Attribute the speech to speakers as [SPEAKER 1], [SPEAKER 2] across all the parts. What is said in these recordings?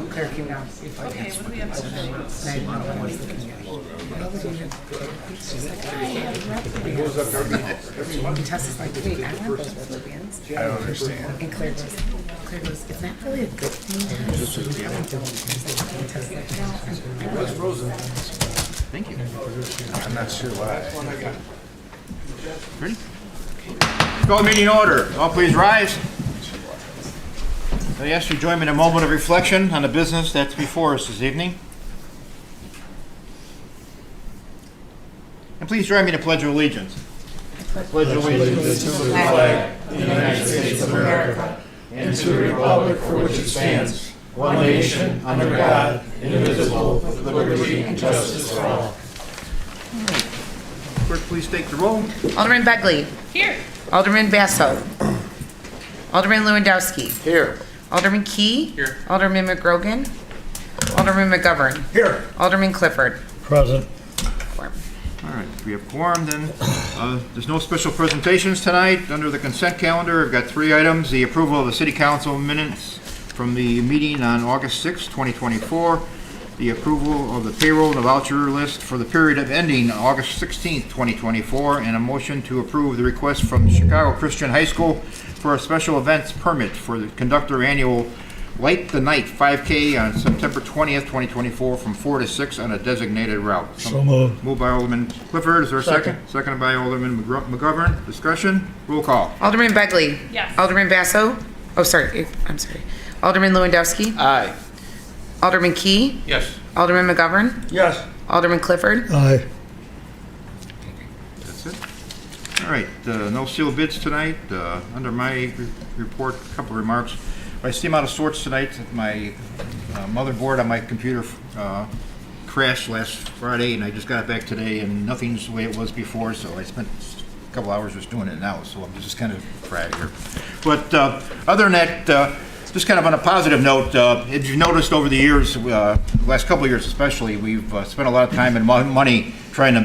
[SPEAKER 1] Claire came down.
[SPEAKER 2] Okay, what do we have today?
[SPEAKER 1] And Tess is like, wait, I want those rubber bands.
[SPEAKER 3] I don't understand.
[SPEAKER 1] And Claire goes, it's not really a good thing, Tess. I don't do it. And Tess is like, well,
[SPEAKER 3] It was frozen.
[SPEAKER 4] Thank you.
[SPEAKER 3] I'm not sure why.
[SPEAKER 4] Ready? Call the meeting order. All please rise. I ask you to join me in a moment of reflection on the business that's before us this evening. And please join me in the Pledge of Allegiance. Pledge allegiance
[SPEAKER 5] to the flag of the United States of America and to the republic for which it stands, one nation, under God, indivisible, with liberty and justice for all.
[SPEAKER 4] Clerk, please take the roll.
[SPEAKER 1] Alderman Begley.
[SPEAKER 2] Here.
[SPEAKER 1] Alderman Basso. Alderman Lewandowski.
[SPEAKER 3] Here.
[SPEAKER 1] Alderman Key.
[SPEAKER 4] Here.
[SPEAKER 1] Alderman McGrogan. Alderman McGovern.
[SPEAKER 3] Here.
[SPEAKER 1] Alderman Clifford.
[SPEAKER 5] Present.
[SPEAKER 1] Four.
[SPEAKER 4] All right, we have quorum then. There's no special presentations tonight. Under the consent calendar, I've got 3 items. The approval of the city council minutes from the meeting on August 6, 2024. The approval of the payroll and the voucher list for the period of ending August 16, 2024. And a motion to approve the request from Chicago Christian High School for a special events permit for the conductor annual Light the Night 5K on September 20th, 2024 from 4 to 6 on a designated route.
[SPEAKER 5] So moved.
[SPEAKER 4] Moved by Alderman Clifford. Is there a second? Seconded by Alderman McGovern. Discussion? Roll call.
[SPEAKER 1] Alderman Begley.
[SPEAKER 2] Yes.
[SPEAKER 1] Alderman Basso. Oh, sorry. I'm sorry. Alderman Lewandowski.
[SPEAKER 3] Aye.
[SPEAKER 1] Alderman Key.
[SPEAKER 4] Yes.
[SPEAKER 1] Alderman McGovern.
[SPEAKER 3] Yes.
[SPEAKER 1] Alderman Clifford.
[SPEAKER 5] Aye.
[SPEAKER 4] That's it. All right, no sealed bids tonight. Under my report, a couple of remarks. I seem out of sorts tonight. My motherboard on my computer crashed last Friday, and I just got it back today, and nothing's the way it was before, so I spent a couple hours just doing it now, so I'm just kind of fried here. But other than that, just kind of on a positive note, if you've noticed over the years, last couple of years especially, we've spent a lot of time and money trying to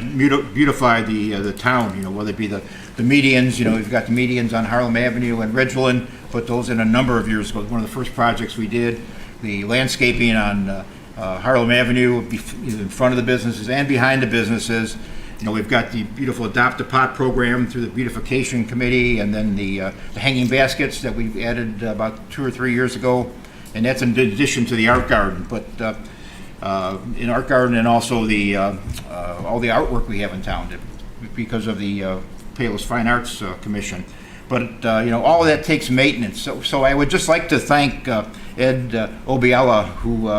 [SPEAKER 4] beautify the town, whether it be the medians, we've got the medians on Harlem Avenue and Ridgeland, put those in a number of years ago. One of the first projects we did, the landscaping on Harlem Avenue in front of the businesses and behind the businesses. We've got the beautiful Adopt a Pot program through the beautification committee, and then the hanging baskets that we added about 2 or 3 years ago, and that's in addition to the art garden. But in art garden and also the all the artwork we have in town because of the Palos Fine Arts Commission. But all of that takes maintenance. So I would just like to thank Ed Obiella, who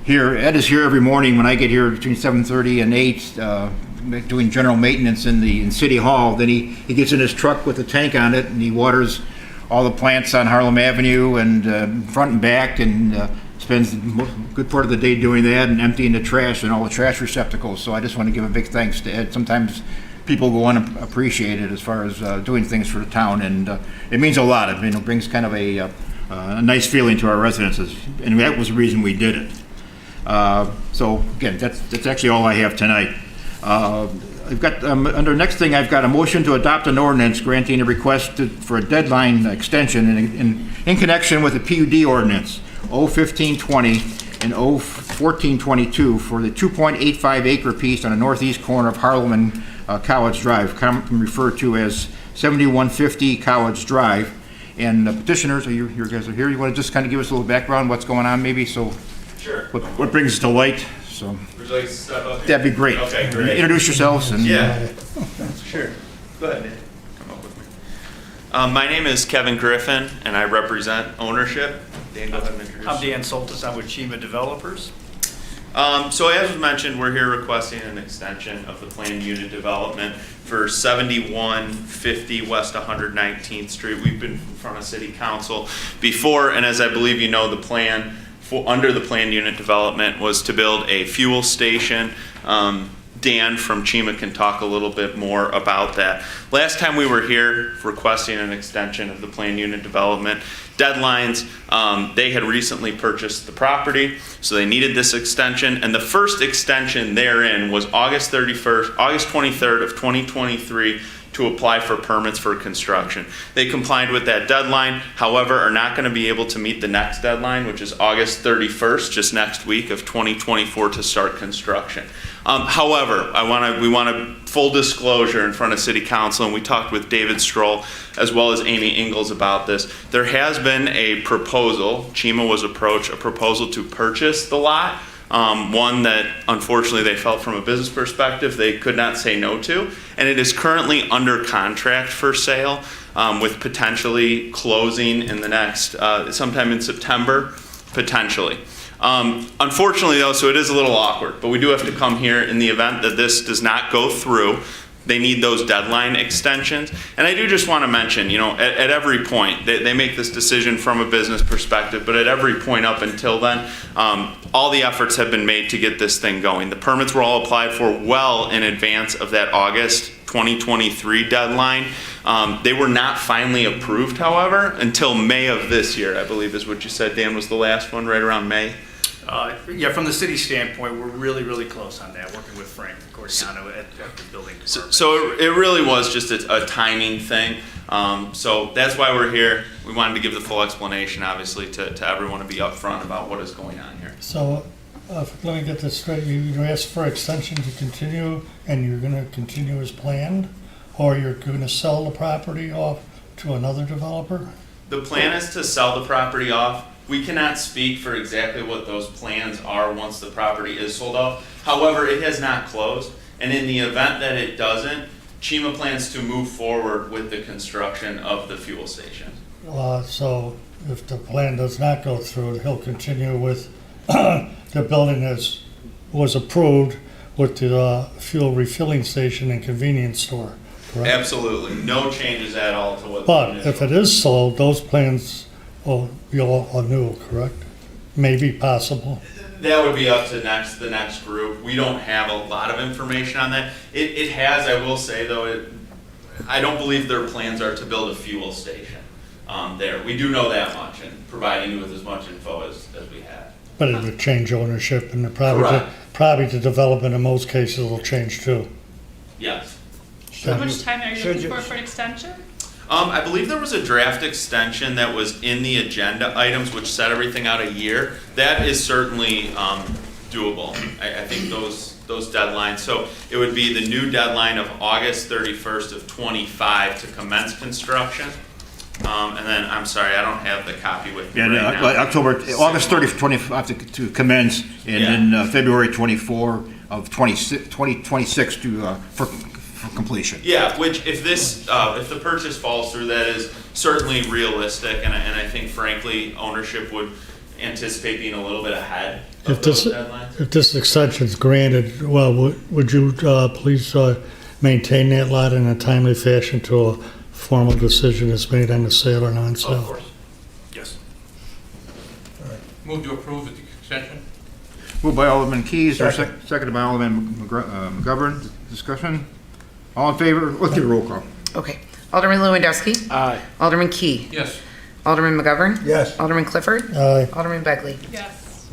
[SPEAKER 4] Ed is here every morning when I get here between 7:30 and 8. Doing general maintenance in City Hall. Then he gets in his truck with a tank on it and he waters all the plants on Harlem Avenue and front and back, and spends a good part of the day doing that and emptying the trash and all the trash receptacles. So I just want to give a big thanks to Ed. Sometimes people go unappreciated as far as doing things for the town, and it means a lot. It brings kind of a nice feeling to our residences, and that was the reason we did it. So again, that's actually all I have tonight. I've got under next thing, I've got a motion to adopt an ordinance granting a request for a deadline extension in connection with the PUD ordinance 01520 and 01422 for the 2.85 acre piece on the northeast corner of Harlem and College Drive, commonly referred to as 7150 College Drive. And the petitioners, you guys are here. You want to just kind of give us a little background, what's going on, maybe? So,
[SPEAKER 6] sure.
[SPEAKER 4] What brings it to light? So.
[SPEAKER 6] Would you like to step up here?
[SPEAKER 4] That'd be great.
[SPEAKER 6] Okay, great.
[SPEAKER 4] Introduce yourselves. And,
[SPEAKER 6] Yeah, sure. Go ahead, man. Come up with me. My name is Kevin Griffin, and I represent ownership. Dan, go ahead and introduce.
[SPEAKER 7] I'm Dan Soltis. I'm with Chima Developers.
[SPEAKER 6] So as was mentioned, we're here requesting an extension of the planned unit development for 7150 West 119th Street. We've been in front of City Council before, and as I believe you know, the plan under the planned unit development was to build a fuel station. Dan from Chima can talk a little bit more about that. Last time we were here requesting an extension of the planned unit development deadlines, they had recently purchased the property, so they needed this extension, and the first extension therein was August 23rd of 2023 to apply for permits for construction. They complied with that deadline, however, are not going to be able to meet the next deadline, which is August 31st, just next week of 2024 to start construction. However, we want a full disclosure in front of City Council, and we talked with David Stroll as well as Amy Ingalls about this. There has been a proposal, Chima was approached, a proposal to purchase the lot. One that unfortunately they felt from a business perspective they could not say no to, and it is currently under contract for sale with potentially closing in the next, sometime in September, potentially. Unfortunately though, so it is a little awkward, but we do have to come here in the event that this does not go through. They need those deadline extensions. And I do just want to mention, you know, at every point, they make this decision from a business perspective, but at every point up until then, all the efforts have been made to get this thing going. The permits were all applied for well in advance of that August 2023 deadline. They were not finally approved, however, until May of this year, I believe is what you said, Dan, was the last one, right around May?
[SPEAKER 7] Yeah, from the city standpoint, we're really, really close on that, working with Frank Cordiano at the building department.
[SPEAKER 6] So it really was just a timing thing. So that's why we're here. We wanted to give the full explanation, obviously, to everyone and be upfront about what is going on here.
[SPEAKER 5] So, let me get this straight, you asked for extension to continue, and you're gonna continue as planned? Or you're gonna sell the property off to another developer?
[SPEAKER 6] The plan is to sell the property off. We cannot speak for exactly what those plans are once the property is sold off. However, it has not closed, and in the event that it doesn't, Chima plans to move forward with the construction of the fuel station.
[SPEAKER 5] So if the plan does not go through, he'll continue with the building as was approved with the fuel refilling station and convenience store, correct?
[SPEAKER 6] Absolutely, no changes at all to what.
[SPEAKER 5] But if it is sold, those plans will be all anew, correct? Maybe possible.
[SPEAKER 6] That would be up to the next group. We don't have a lot of information on that. It has, I will say though, I don't believe their plans are to build a fuel station there. We do know that much, and providing you with as much info as we have.
[SPEAKER 5] But it would change ownership, and
[SPEAKER 6] Correct.
[SPEAKER 5] probably the development in most cases will change too.
[SPEAKER 6] Yes.
[SPEAKER 2] How much time are you looking for an extension?
[SPEAKER 6] I believe there was a draft extension that was in the agenda items, which set everything out a year. That is certainly doable. I think those deadlines. So it would be the new deadline of August 31st of 25 to commence construction. And then, I'm sorry, I don't have the copy with me right now.
[SPEAKER 4] August 30th, 25 to commence, and then February 24 of 2026 for completion.
[SPEAKER 6] Yeah, which if the purchase falls through, that is certainly realistic, and I think frankly, ownership would anticipate being a little bit ahead of those deadlines.
[SPEAKER 5] If this extension is granted, well, would you please maintain that lot in a timely fashion till a formal decision is made on the sale or non-sale?
[SPEAKER 6] Of course.
[SPEAKER 7] Yes.
[SPEAKER 8] Move to approve the extension.
[SPEAKER 4] Moved by Alderman Keys, or seconded by Alderman McGovern. Discussion? All in favor? Let's get a roll call.
[SPEAKER 1] Okay. Alderman Lewandowski.
[SPEAKER 7] Aye.
[SPEAKER 1] Alderman Key.
[SPEAKER 8] Yes.
[SPEAKER 1] Alderman McGovern.
[SPEAKER 5] Yes.
[SPEAKER 1] Alderman Clifford.
[SPEAKER 5] Aye.
[SPEAKER 1] Alderman Begley.
[SPEAKER 2] Yes.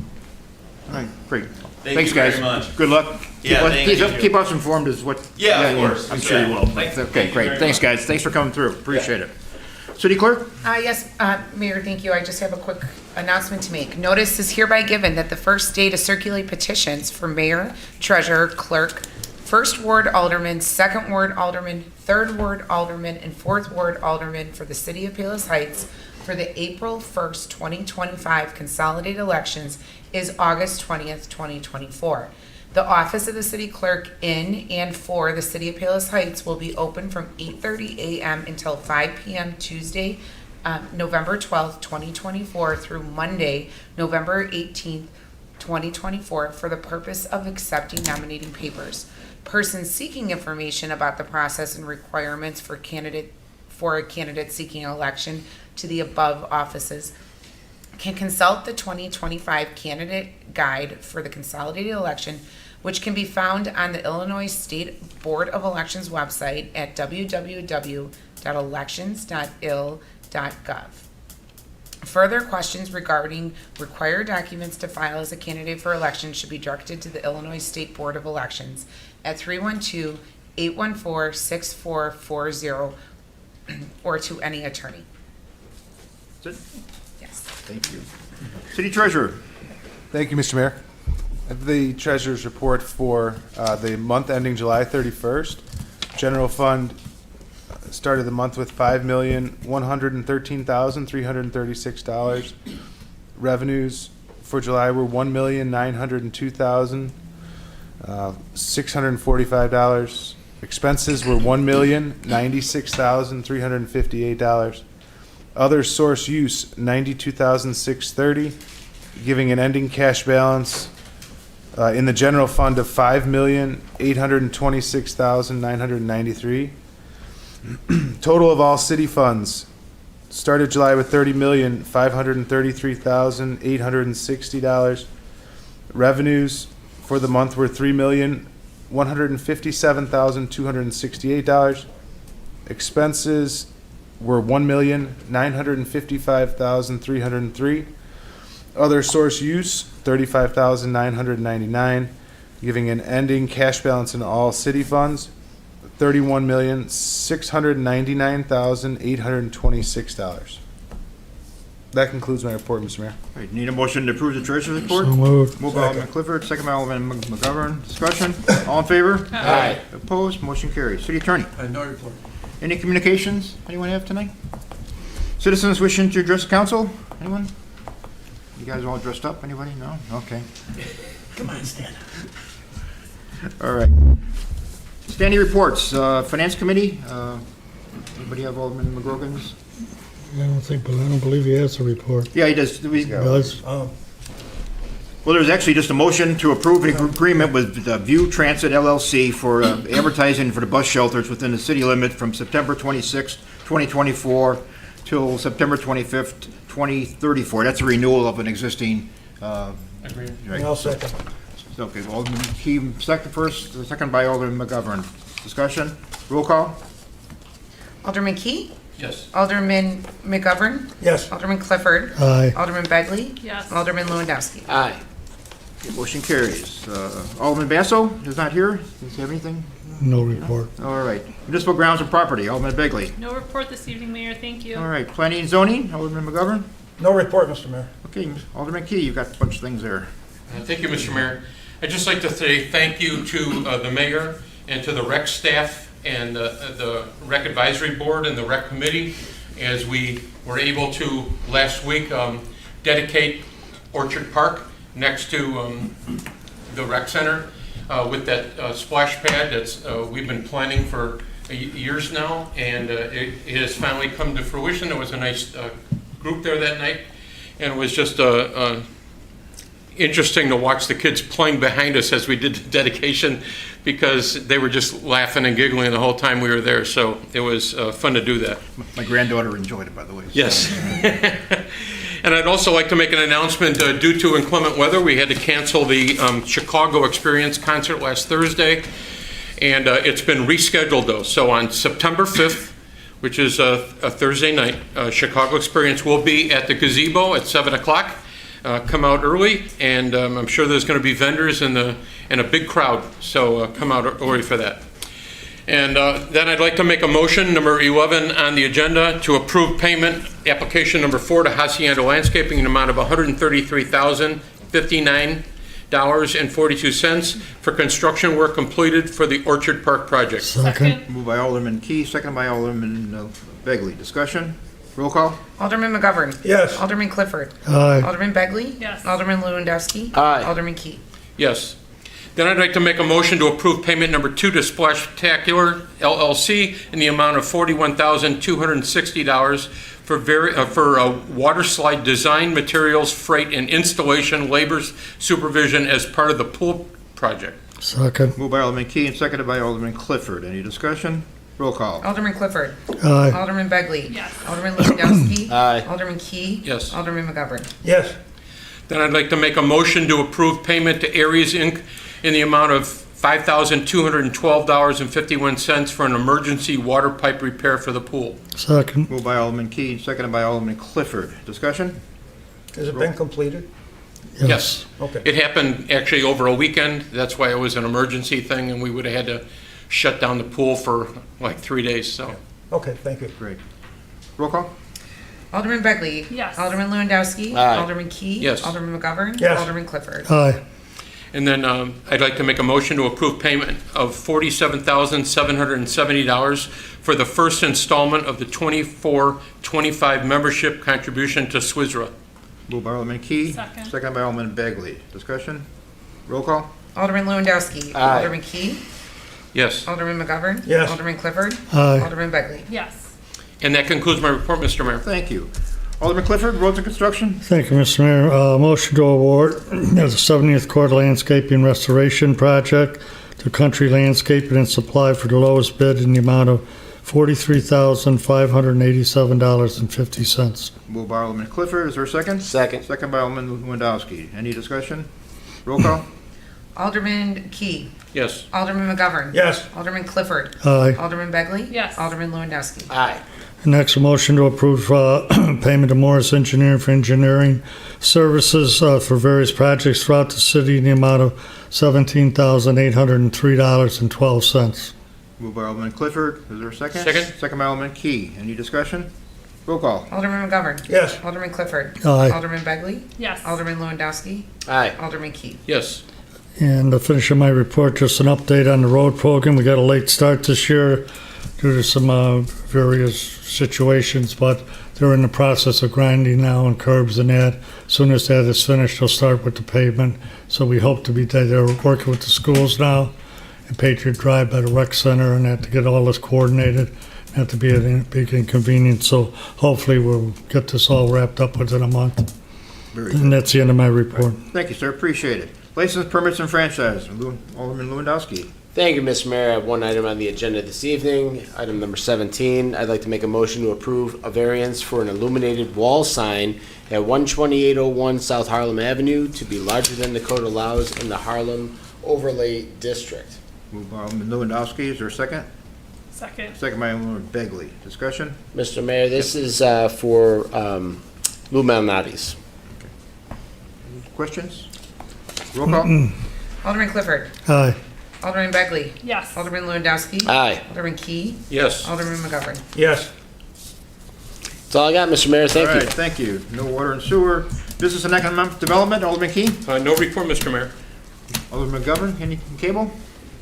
[SPEAKER 4] All right, great.
[SPEAKER 6] Thank
[SPEAKER 4] Thanks,
[SPEAKER 6] you
[SPEAKER 4] guys.
[SPEAKER 6] very much.
[SPEAKER 4] Good luck.
[SPEAKER 6] Yeah, thank you.
[SPEAKER 4] Keep us informed as what.
[SPEAKER 6] Yeah, of course.
[SPEAKER 4] I'm sure you will.
[SPEAKER 6] Thank you
[SPEAKER 4] Okay, great.
[SPEAKER 6] very
[SPEAKER 4] Thanks,
[SPEAKER 6] much.
[SPEAKER 4] guys. Thanks for coming through. Appreciate it. City Clerk?
[SPEAKER 1] Yes, Mayor, thank you. I just have a quick announcement to make. Notice is hereby given that the first day to circulate petitions for mayor, treasurer, clerk, first ward alderman, second ward alderman, third ward alderman, and fourth ward alderman for the city of Palos Heights for the April 1st, 2025 consolidated elections is August 20th, 2024. The office of the city clerk in and for the city of Palos Heights will be open from 8:30 a.m. until 5 p.m. Tuesday, November 12th, 2024 through Monday, November 18th, 2024 for the purpose of accepting nominating papers. Persons seeking information about the process and requirements for a candidate seeking election to the above offices can consult the 2025 candidate guide for the consolidated election, which can be found on the Illinois State Board of Elections website at www.elections.il.gov. Further questions regarding required documents to file as a candidate for election should be directed to the Illinois State Board of Elections at 312 814-6440 or to any attorney.
[SPEAKER 4] That's it?
[SPEAKER 1] Yes.
[SPEAKER 4] Thank you. City Treasurer.
[SPEAKER 3] Thank you, Mr. Mayor. I have the treasurer's report for the month ending July 31st. General fund started the month with $5,113,336. Revenues for July were $1,902,645. Expenses were $1,096,358. Other source use, $92,630, giving an ending cash balance in the general fund of $5,826,993. Total of all city funds started July with $30,533,860. Revenues for the month were $3,157,268. Expenses were $1,955,303. Other source use, $35,999, giving an ending cash balance in all city funds, $31,699,826. That concludes my report, Mr. Mayor.
[SPEAKER 4] All right, need a motion to approve the treasurer's report?
[SPEAKER 5] So moved.
[SPEAKER 4] Moved by Alderman Clifford, second by Alderman McGovern. Discussion? All in favor?
[SPEAKER 2] Aye.
[SPEAKER 4] Opposed? Motion carries. City Attorney.
[SPEAKER 8] No report.
[SPEAKER 4] Any communications anyone have tonight? Citizens wishing to address the council? Anyone? You guys all dressed up? Anybody? No? Okay.
[SPEAKER 8] Come on, Stan.
[SPEAKER 4] All right. Standing reports, Finance Committee. Anybody have Alderman McGrogan's?
[SPEAKER 5] I don't believe he has a report.
[SPEAKER 4] Yeah, he does.
[SPEAKER 5] Does?
[SPEAKER 8] Oh,
[SPEAKER 4] Well, there's actually just a motion to approve an agreement with View Transit LLC for advertising for the bus shelters within the city limit from September 26th, 2024 till September 25th, 2034. That's a renewal of an existing agreement. Right.
[SPEAKER 8] I'll second.
[SPEAKER 4] Okay, Alderman Key, second by Alderman McGovern. Discussion? Roll call?
[SPEAKER 1] Alderman Key?
[SPEAKER 8] Yes.
[SPEAKER 1] Alderman McGovern?
[SPEAKER 8] Yes.
[SPEAKER 1] Alderman Clifford?
[SPEAKER 5] Aye.
[SPEAKER 1] Alderman Begley?
[SPEAKER 2] Yes.
[SPEAKER 1] Alderman Lewandowski?
[SPEAKER 8] Aye.
[SPEAKER 4] Okay, motion carries. Alderman Basso is not here. Does he have anything?
[SPEAKER 5] No report.
[SPEAKER 4] All right. Municipal grounds and property, Alderman Begley.
[SPEAKER 2] No report this evening, Mayor. Thank you.
[SPEAKER 4] All right. Planning and zoning, Alderman McGovern.
[SPEAKER 8] No report, Mr. Mayor.
[SPEAKER 4] Okay, Alderman Key, you've got a bunch of things there.
[SPEAKER 9] Thank you, Mr. Mayor. I'd just like to say thank you to the mayor and to the rec staff and the rec advisory board and the rec committee as we were able to last week dedicate Orchard Park next to the rec center with that splash pad that's we've been planning for years now, and it has finally come to fruition. There was a nice group there that night, and it was just interesting to watch the kids playing behind us as we did the dedication, because they were just laughing and giggling the whole time we were there. So it was fun to do that.
[SPEAKER 4] My granddaughter enjoyed it, by the way.
[SPEAKER 9] Yes. And I'd also like to make an announcement. Due to inclement weather, we had to cancel the Chicago Experience concert last Thursday, and it's been rescheduled though. So on September 5th, which is a Thursday night, Chicago Experience will be at the gazebo at 7 o'clock. Come out early, and I'm sure there's going to be vendors and a big crowd, so come out early for that. And then I'd like to make a motion, number 11 on the agenda, to approve payment, application number 4 to Hacienda Landscaping in the amount of $133,059.42 for construction work completed for the Orchard Park project.
[SPEAKER 5] Second.
[SPEAKER 4] Moved by Alderman Key, second by Alderman Begley. Discussion? Roll call?
[SPEAKER 1] Alderman McGovern?
[SPEAKER 8] Yes.
[SPEAKER 1] Alderman Clifford?
[SPEAKER 5] Aye.
[SPEAKER 1] Alderman Begley?
[SPEAKER 2] Yes.
[SPEAKER 1] Alderman Lewandowski?
[SPEAKER 8] Aye.
[SPEAKER 1] Alderman Key?
[SPEAKER 9] Yes. Then I'd like to make a motion to approve payment number 2 to Splashtacular LLC in the amount of $41,260 for water slide design, materials, freight, and installation labors supervision as part of the pool project.
[SPEAKER 5] Second.
[SPEAKER 4] Moved by Alderman Key and seconded by Alderman Clifford. Any discussion? Roll call.
[SPEAKER 1] Alderman Clifford?
[SPEAKER 5] Aye.
[SPEAKER 1] Alderman Begley?
[SPEAKER 2] Yes.
[SPEAKER 1] Alderman Lewandowski?
[SPEAKER 8] Aye.
[SPEAKER 1] Alderman Key?
[SPEAKER 9] Yes.
[SPEAKER 1] Alderman McGovern?
[SPEAKER 8] Yes.
[SPEAKER 9] Then I'd like to make a motion to approve payment to Aries Inc. in the amount of $5,212.51 for an emergency water pipe repair for the pool.
[SPEAKER 5] Second.
[SPEAKER 4] Moved by Alderman Key, seconded by Alderman Clifford. Discussion?
[SPEAKER 8] Has it been completed?
[SPEAKER 9] Yes.
[SPEAKER 8] Okay.
[SPEAKER 9] It happened actually over a weekend. That's why it was an emergency thing, and we would have had to shut down the pool for like 3 days, so.
[SPEAKER 8] Okay, thank you.
[SPEAKER 4] Great. Roll call?
[SPEAKER 1] Alderman Begley.
[SPEAKER 2] Yes.
[SPEAKER 1] Alderman Lewandowski.
[SPEAKER 10] Aye.
[SPEAKER 1] Alderman Key.
[SPEAKER 9] Yes.
[SPEAKER 1] Alderman McGovern.
[SPEAKER 8] Yes.
[SPEAKER 1] Alderman Clifford.
[SPEAKER 5] Aye.
[SPEAKER 9] And then I'd like to make a motion to approve payment of $47,770 for the first installment of the 24-25 membership contribution to SWISRA.
[SPEAKER 4] Moved by Alderman Key.
[SPEAKER 2] Second.
[SPEAKER 4] Second by Alderman Begley. Discussion? Roll call?
[SPEAKER 1] Alderman Lewandowski.
[SPEAKER 10] Aye.
[SPEAKER 1] Alderman Key.
[SPEAKER 9] Yes.
[SPEAKER 1] Alderman McGovern.
[SPEAKER 8] Yes.
[SPEAKER 1] Alderman Clifford.
[SPEAKER 5] Aye.
[SPEAKER 1] Alderman Begley.
[SPEAKER 2] Yes.
[SPEAKER 9] And that concludes my report, Mr. Mayor.
[SPEAKER 4] Thank you. Alderman Clifford, roads and construction?
[SPEAKER 5] Thank you, Mr. Mayor. Motion to award the 70th Court Landscaping Restoration Project to Country Landscaping and Supply for the lowest bid in the amount of $43,587.50.
[SPEAKER 4] Moved by Alderman Clifford. Is there a second?
[SPEAKER 10] Second.
[SPEAKER 4] Second by Alderman Lewandowski. Any discussion? Roll call?
[SPEAKER 1] Alderman Key.
[SPEAKER 9] Yes.
[SPEAKER 1] Alderman McGovern.
[SPEAKER 8] Yes.
[SPEAKER 1] Alderman Clifford.
[SPEAKER 5] Aye.
[SPEAKER 1] Alderman Begley.
[SPEAKER 2] Yes.
[SPEAKER 1] Alderman Lewandowski.
[SPEAKER 10] Aye.
[SPEAKER 5] Next, a motion to approve payment to Morris Engineering for engineering services for various projects throughout the city in the amount of $17,803.12.
[SPEAKER 4] Moved by Alderman Clifford. Is there a second?
[SPEAKER 9] Second.
[SPEAKER 4] Second by Alderman Key. Any discussion? Roll call?
[SPEAKER 1] Alderman McGovern.
[SPEAKER 8] Yes.
[SPEAKER 1] Alderman Clifford.
[SPEAKER 5] Aye.
[SPEAKER 1] Alderman Begley.
[SPEAKER 2] Yes.
[SPEAKER 1] Alderman Lewandowski.
[SPEAKER 10] Aye.
[SPEAKER 1] Alderman Key.
[SPEAKER 9] Yes.
[SPEAKER 5] And to finish up my report, just an update on the road program. We got a late start this year due to some various situations, but they're in the process of grinding now and curbs and that. As soon as that is finished, they'll start with the pavement. So we hope to be there. They're working with the schools now and Patriot Drive by the rec center and that to get all this coordinated. Not to be a big inconvenience. So hopefully we'll get this all wrapped up within a month.
[SPEAKER 4] Very good.
[SPEAKER 5] And that's the end of my report.
[SPEAKER 4] Thank you, sir. Appreciate it. License, permits, and franchise. Alderman Lewandowski.
[SPEAKER 10] Thank you, Mr. Mayor. I have one item on the agenda this evening, item number 17. I'd like to make a motion to approve a variance for an illuminated wall sign at 12801 South Harlem Avenue to be larger than the code allows in the Harlem Overlay District.
[SPEAKER 4] Moved by Alderman Lewandowski. Is there a second?
[SPEAKER 2] Second.
[SPEAKER 4] Second by Alderman Begley. Discussion?
[SPEAKER 10] Mr. Mayor, this is for Lou Malnati's.
[SPEAKER 4] Questions? Roll call?
[SPEAKER 1] Alderman Clifford.
[SPEAKER 5] Aye.
[SPEAKER 1] Alderman Begley.
[SPEAKER 2] Yes.
[SPEAKER 1] Alderman Lewandowski.
[SPEAKER 10] Aye.
[SPEAKER 1] Alderman Key.
[SPEAKER 9] Yes.
[SPEAKER 1] Alderman McGovern.
[SPEAKER 8] Yes.
[SPEAKER 10] That's all I got, Mr. Mayor. Thank
[SPEAKER 4] All
[SPEAKER 10] you.
[SPEAKER 4] right, thank you. No water and sewer. Business and economic development, Alderman Key.
[SPEAKER 9] No report, Mr. Mayor.
[SPEAKER 4] Alderman McGovern, any cable?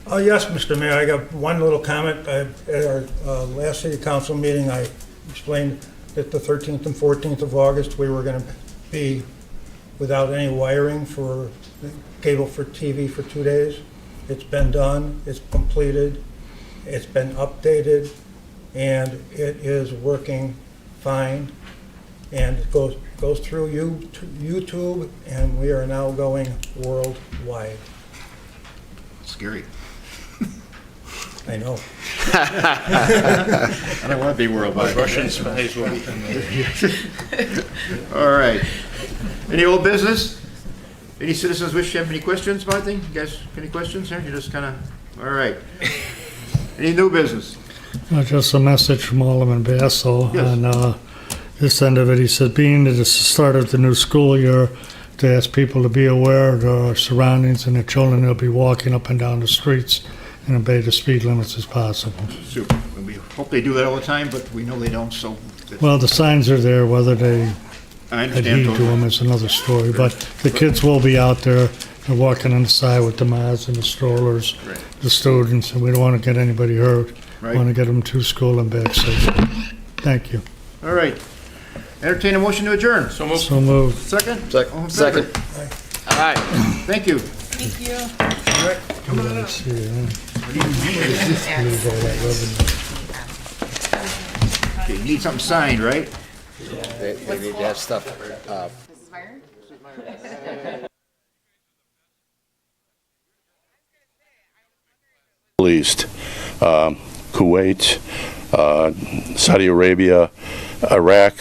[SPEAKER 8] Oh, yes, Mr. Mayor, I got one little comment. At our last city council meeting, I explained that the 13th and 14th of August, we were going to be without any wiring for cable for TV for 2 days. It's been done, it's completed, it's been updated, and it is working fine. And it goes through YouTube, and we are now going worldwide.
[SPEAKER 4] Scary.
[SPEAKER 8] I know.
[SPEAKER 4] I don't want to be worldwide.
[SPEAKER 9] Russian spies will be.
[SPEAKER 4] All right. Any old business? Any citizens wish to have any questions about anything? You guys, any questions here? You just kind of, all right. Any new business?
[SPEAKER 5] Just a message from Alderman Basso
[SPEAKER 4] Yes.
[SPEAKER 5] on this end of it. He said, being that it's the start of the new school year, to ask people to be aware of their surroundings and their children will be walking up and down the streets and obey the speed limits as possible.
[SPEAKER 4] Super. And we hope they do that all the time, but we know they don't, so. that's-
[SPEAKER 5] Well, the signs are there, whether they
[SPEAKER 4] I
[SPEAKER 5] adhere
[SPEAKER 4] understand.
[SPEAKER 5] to them is another story, but the kids will be out there, they're walking on the side with the Maz and the strollers,
[SPEAKER 4] Right.
[SPEAKER 5] the students, and we don't want to get anybody hurt.
[SPEAKER 4] Right.
[SPEAKER 5] Want to get them to school and back safe. Thank you.
[SPEAKER 4] All right. Entertain a motion to adjourn.
[SPEAKER 9] So moved.
[SPEAKER 5] So moved.
[SPEAKER 4] Second? All in favor?
[SPEAKER 10] Second. All right.
[SPEAKER 4] Thank you.
[SPEAKER 2] Thank you.
[SPEAKER 5] Let's see,
[SPEAKER 4] Okay, you need something signed, right?
[SPEAKER 10] They need to have stuff.
[SPEAKER 11] Middle East, Kuwait, Saudi Arabia, Iraq,